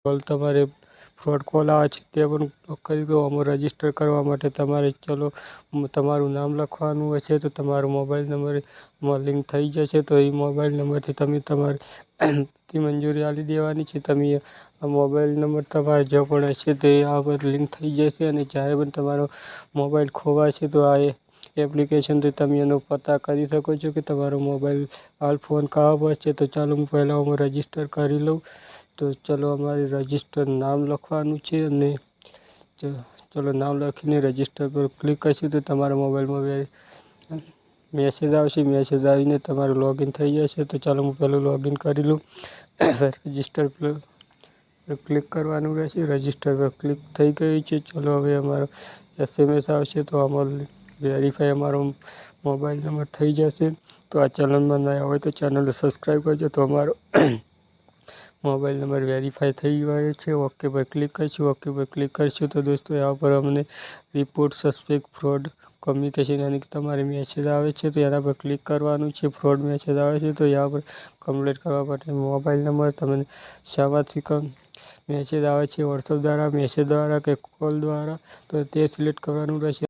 Call તમારે fraud call આવે છે તે પણ બ્લોક કરી દો। આમાં રજીસ્ટર કરવા માટે તમારે ચલો તમારું નામ લખવાનું હશે તો તમારો મોબાઈલ નંબરમાં લિંક થઈ જશે। તો એ મોબાઈલ નંબરથી તમે તમારી મંજૂરી આપી દેવાની છે। તમે આ મોબાઈલ નંબર તમારે જો પણ હશે તો એ આ પર લિંક થઈ જશે અને જ્યારે પણ તમારો મોબાઈલ ખોવાશે તો આ એપ્લિકેશનથી તમે એનો પતા કરી શકો છો કે તમારો મોબાઈલ હાલ ફોન કાં પર છે। તો ચાલો હું પહેલાં હું રજીસ્ટર કરી લઉં। તો ચલો અમારે રજીસ્ટર નામ લખવાનું છે અને ચલો નામ લખીને રજીસ્ટર પર ક્લિક કરીશું તો તમારા મોબાઈલમાં મેસેજ આવશે। મેસેજ આવીને તમારું લોગિન થઈ જશે। તો ચાલો હું પહેલું લોગિન કરી લઉં। રજીસ્ટર પર ક્લિક કરવાનું રહેશે। રજીસ્ટર પર ક્લિક થઈ ગયું છે। ચલો હવે અમારો SMS આવશે તો આમાં વેરીફાઈ અમારો મોબાઈલ નંબર થઈ જશે। તો આ ચેનલમાં નયા હોય તો ચેનલને સબસ્ક્રાઈબ કરજો। તો અમારો મોબાઈલ નંબર વેરીફાઈ થઈ ગયો છે। ઓકે પર ક્લિક કરીશું। ઓકે પર ક્લિક કરીશું તો દોસ્તો यहाँ पर અમને રિપોર્ટ સસ્પેક્ટ ફ્રોડ કમ્યુનિકેશન यानी कि તમારે મેસેજ આવે છે તો એના પર ક્લિક કરવાનું છે। ફ્રોડ મેસેજ આવે છે તો यहाँ पर કમ્પ્લીટ કરવા માટે મોબાઈલ નંબર તમને શામાંથી મેસેજ આવે છે, વોટ્સઅપ દ્વારા, મેસેજ દ્વારા કે કોલ દ્વારા, તો તે સિલેક્ટ કરવાનું રહેશે।